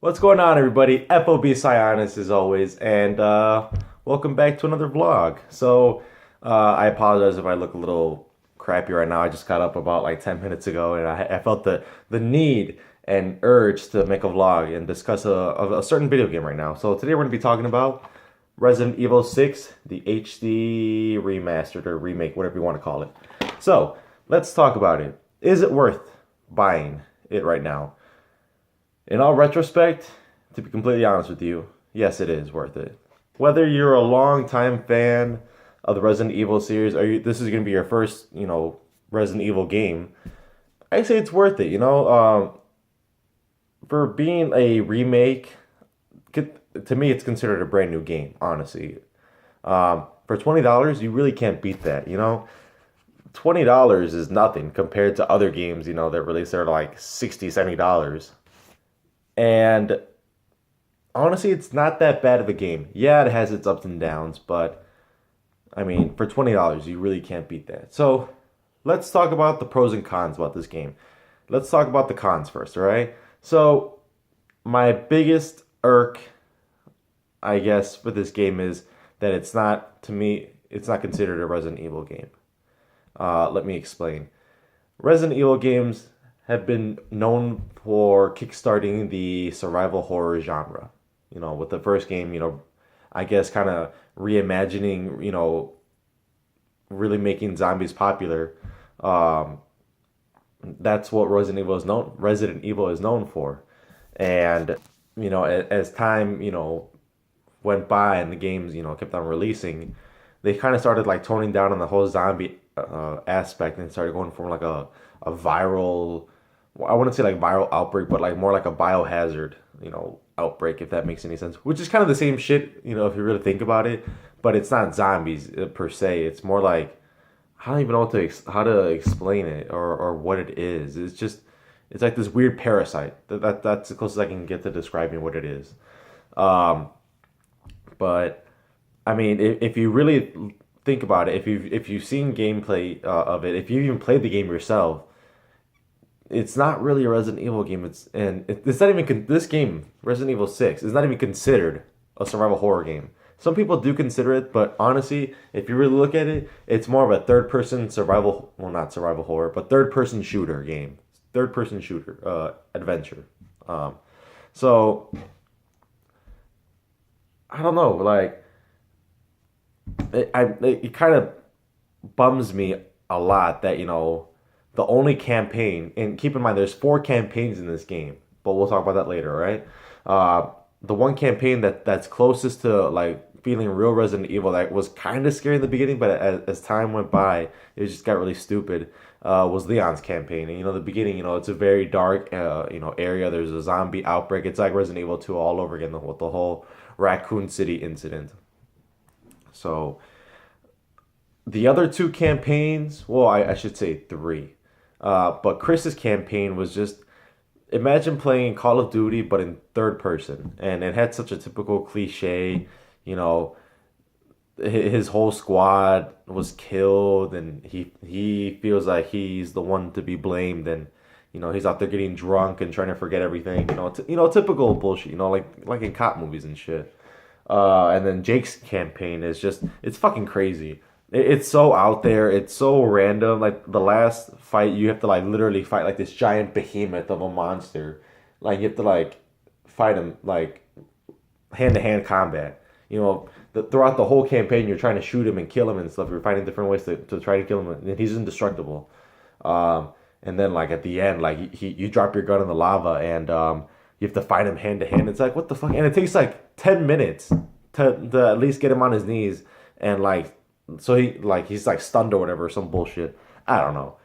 What's going on, everybody? FOB Sionis as always, and welcome back to another vlog. I apologize if I look a little crappy right now. I just got up about like 10 minutes ago, and I felt the need and urge to make a vlog and discuss a certain video game right now. So today we're going to be talking about Resident Evil 6, the HD remastered or remake, whatever you want to call it. So let's talk about it. Is it worth buying it right now? In all retrospect, to be completely honest with you, yes, it is worth it. Whether you're a long time fan of the Resident Evil series, or this is going to be your first, Resident Evil game, I say it's worth it. For being a remake, to me, it's considered a brand new game. Honestly, for $20, you really can't beat that. $20 is nothing compared to other games, that release are like $60, $70. And honestly, it's not that bad of a game. Yeah, it has its ups and downs, but I mean, for $20, you really can't beat that. So let's talk about the pros and cons about this game. Let's talk about the cons first, all right? So my biggest irk, I guess, with this game is that it's not, to me, it's not considered a Resident Evil game. Let me explain. Resident Evil games have been known for kickstarting the survival horror genre. With the first game, I guess kind of reimagining, really making zombies popular. That's what Resident Evil is known for. And, as time, went by and the games, kept on releasing, they kind of started like toning down on the whole zombie aspect and started going from like a viral, I wouldn't say like viral outbreak, but like more like a biohazard, outbreak, if that makes any sense. Which is kind of the same shit, if you really think about it. But it's not zombies per se. It's more like, I don't even know how to explain it or what it is. It's like this weird parasite. That's the closest I can get to describing what it is. Um, but I mean, if you really think about it, if you've seen gameplay of it, if you even played the game yourself, it's not really a Resident Evil game. It's not even this game, Resident Evil 6, is not even considered a survival horror game. Some people do consider it, but honestly, if you really look at it, it's more of a third person survival, well, not survival horror, but third person shooter game, third person shooter adventure. Um, so I don't know, like it kind of bums me a lot that the only campaign, and keep in mind there's four campaigns in this game, but we'll talk about that later, right? The one campaign that's closest to like feeling real Resident Evil, that was kind of scary in the beginning, but as time went by, it just got really stupid. Was Leon's campaign, and the beginning, it's a very dark, area. There's a zombie outbreak. It's like Resident Evil 2 all over again with the whole Raccoon City incident. So the other two campaigns, well, I should say three. But Chris's campaign was just, imagine playing Call of Duty but in third person, and it had such a typical cliche. You know, his whole squad was killed, and he feels like he's the one to be blamed, and he's out there getting drunk and trying to forget everything. Typical bullshit. Like in cop movies and shit. And then Jake's campaign is just, it's fucking crazy. It's so out there. It's so random. Like the last fight, you have to like literally fight like this giant behemoth of a monster. Like you have to like fight him like hand to hand combat. Throughout the whole campaign, you're trying to shoot him and kill him and stuff. You're finding different ways to try to kill him, and he's indestructible. And then like at the end, like you drop your gun in the lava, and you have to fight him hand to hand. It's like, what the fuck? And it takes like 10 minutes to at least get him on his knees, and like so he's like stunned or whatever, some bullshit. I don't know.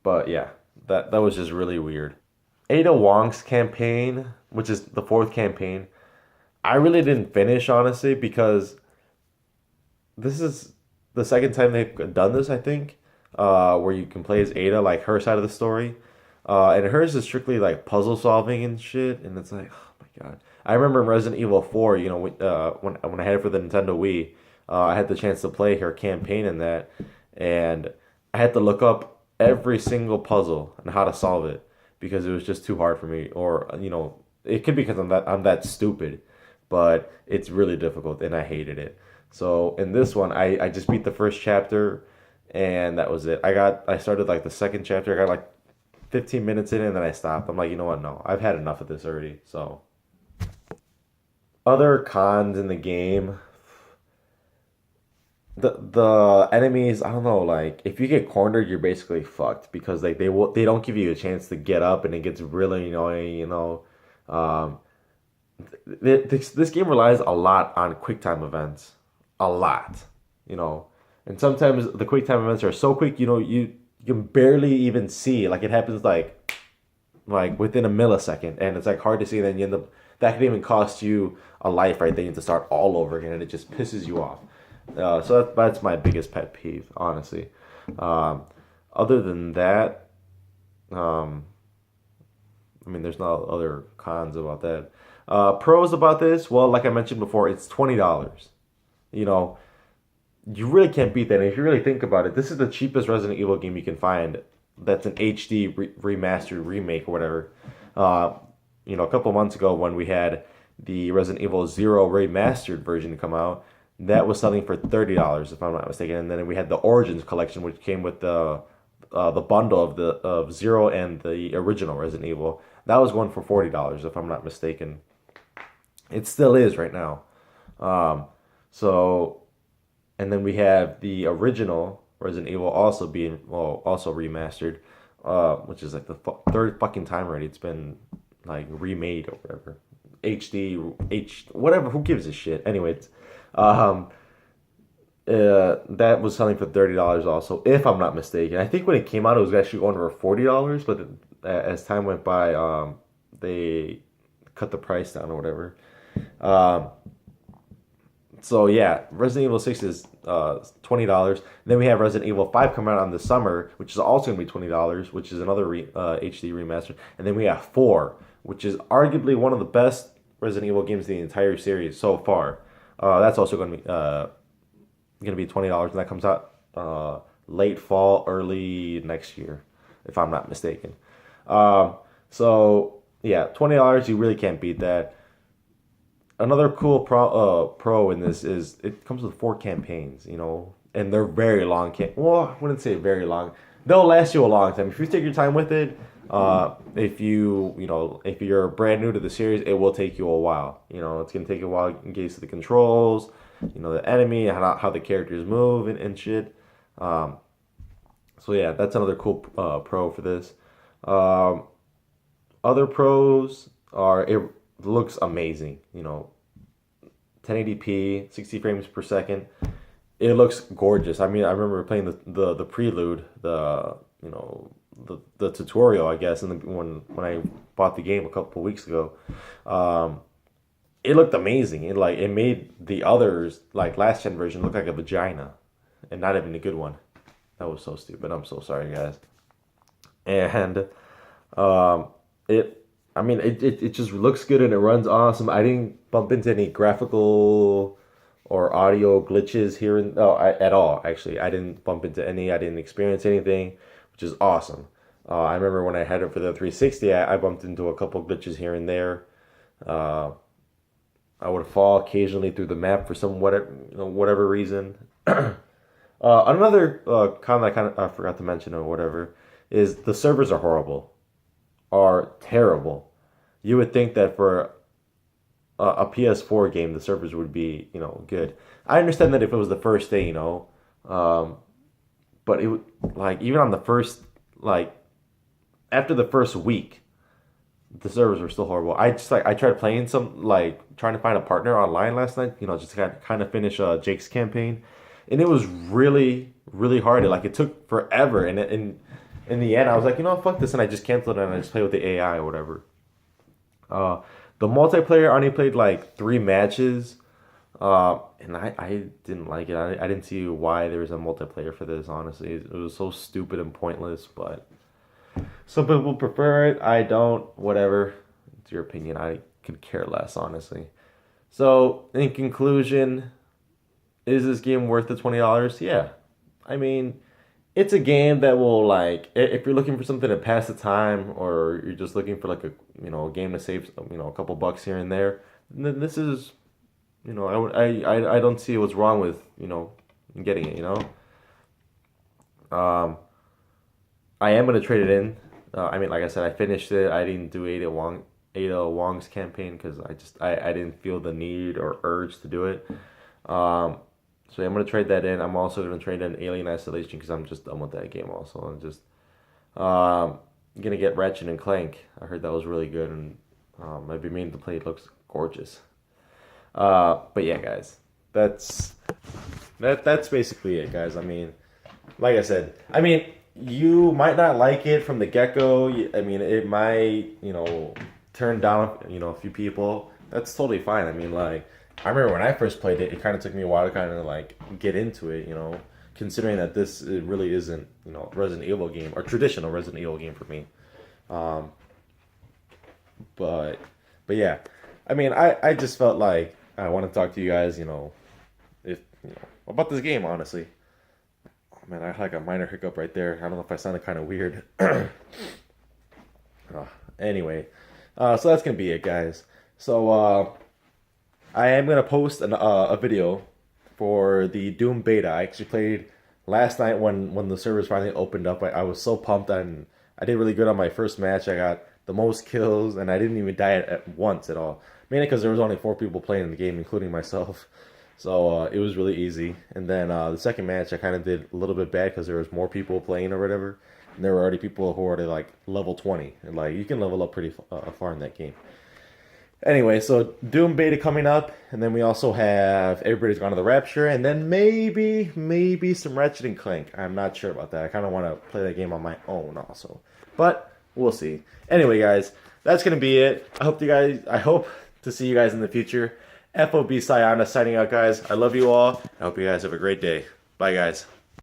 But yeah, that was just really weird. Ada Wong's campaign, which is the fourth campaign, I really didn't finish, honestly, because this is the second time they've done this, I think, where you can play as Ada, like her side of the story. And hers is strictly like puzzle solving and shit, and it's like, oh my god. I remember in Resident Evil 4, when I had it for the Nintendo Wii, I had the chance to play her campaign in that, and I had to look up every single puzzle and how to solve it because it was just too hard for me, or it could be because I'm that stupid, but it's really difficult and I hated it. So in this one, I just beat the first chapter, and that was it. I started like the second chapter. I got like 15 minutes in, and then I stopped. I'm like, you know what? No, I've had enough of this already. So other cons in the game, the enemies, I don't know, like if you get cornered, you're basically fucked because like they don't give you a chance to get up, and it gets really annoying. Um, this game relies a lot on quick time events, a lot, you know, and sometimes the quick time events are so quick, you can barely even see. Like it happens like within a millisecond, and it's like hard to see. Then you end up that could even cost you a life right then. You have to start all over again, and it just pisses you off. So that's my biggest pet peeve, honestly. Um, Other than that, um, I mean, there's no other cons about that. Pros about this, well, like I mentioned before, it's $20. You know, you really can't beat that. And if you really think about it, this is the cheapest Resident Evil game you can find that's an HD remastered remake or whatever. Uh, a couple months ago when we had the Resident Evil Zero remastered version come out, that was selling for $30 if I'm not mistaken. And then we had the Origins collection, which came with the bundle of Zero and the original Resident Evil. That was going for $40 if I'm not mistaken. It still is right now. Um, so and then we have the original Resident Evil also being also remastered, which is like the third fucking time already. It's been like remade or whatever, HD, whatever. Who gives a shit? Anyways, um, that was selling for $30 also, if I'm not mistaken. I think when it came out, it was actually going for $40, but as time went by, they cut the price down or whatever. Um, so yeah, Resident Evil 6 is $20. Then we have Resident Evil 5 coming out on the summer, which is also gonna be $20, which is another HD remaster. And then we have 4, which is arguably one of the best Resident Evil games in the entire series so far. That's also gonna be $20, and that comes out late fall, early next year, if I'm not mistaken. Um, so yeah, $20, you really can't beat that. Another cool pro in this is it comes with 4 campaigns, and they're very long. Well, I wouldn't say very long. They'll last you a long time if you take your time with it. If you're brand new to the series, it will take you a while. It's gonna take you a while to get used to the controls, the enemy, how the characters move and shit. So yeah, that's another cool pro for this. Um, Other pros are it looks amazing. 1080p, 60 frames per second. It looks gorgeous. I mean, I remember playing the prelude, the tutorial, I guess, and when I bought the game a couple of weeks ago. Um, it looked amazing. It made the others like last gen version look like a vagina, and not even a good one. That was so stupid. I'm so sorry, guys. And um, it, I mean, it just looks good and it runs awesome. I didn't bump into any graphical or audio glitches here at all. Actually, I didn't bump into any. I didn't experience anything, which is awesome. I remember when I had it for the 360, I bumped into a couple glitches here and there. Uh, I would fall occasionally through the map for some whatever reason. Another con that I forgot to mention or whatever is the servers are horrible, are terrible. You would think that for a PS4 game, the servers would be good. I understand that if it was the first day, um, but it would like even on the first like after the first week, the servers were still horrible. I tried playing trying to find a partner online last night, just to kind of finish Jake's campaign, and it was really really hard. It took forever, and in the end, I was like, fuck this, and I just canceled it and I just played with the AI or whatever. Uh, the multiplayer I only played like 3 matches, and I didn't like it. I didn't see why there was a multiplayer for this. Honestly, it was so stupid and pointless, but. Some people prefer it. I don't. Whatever. It's your opinion. I could care less, honestly. So, in conclusion, is this game worth the $20? Yeah. I mean, it's a game that will like if you're looking for something to pass the time or you're just looking for like a a game to save a couple bucks here and there, then this is I don't see what's wrong with getting it. Um, I am gonna trade it in. I mean, like I said, I finished it. I didn't do Ada Wong's campaign because I didn't feel the need or urge to do it. Um, so yeah, I'm gonna trade that in. I'm also gonna trade in Alien Isolation because I'm just done with that game. Also, I'm just gonna get Ratchet and Clank. I heard that was really good, and I've been meaning to play. It looks gorgeous. But yeah, guys, that's basically it, guys. I mean, like I said, I mean, you might not like it from the get go. I mean, it might, turn down, a few people. That's totally fine. I mean, like, I remember when I first played it, it kind of took me a while to kind of like get into it, considering that this it really isn't, Resident Evil game or traditional Resident Evil game for me. Um, but, but yeah, I mean, I just felt like I want to talk to you guys, if, about this game, honestly. Oh man, I had like a minor hiccup right there. I don't know if I sounded kind of weird. Anyway, so that's gonna be it, guys. So I am gonna post a video for the Doom beta. I actually played last night when the servers finally opened up. I was so pumped and I did really good on my first match. I got the most kills and I didn't even die at once at all. Mainly because there was only 4 people playing in the game, including myself. So it was really easy. And then the second match, I kind of did a little bit bad because there was more people playing or whatever. And there were already people who were already like level 20. And like you can level up pretty far in that game. Anyway, so Doom beta coming up. And then we also have Everybody's Gone to the Rapture. And then maybe some Ratchet and Clank. I'm not sure about that. I kind of want to play that game on my own also. But we'll see. Anyway, guys, that's going to be it. I hope to see you guys in the future. FOB Sayana signing out, guys. I love you all. I hope you guys have a great day. Bye, guys.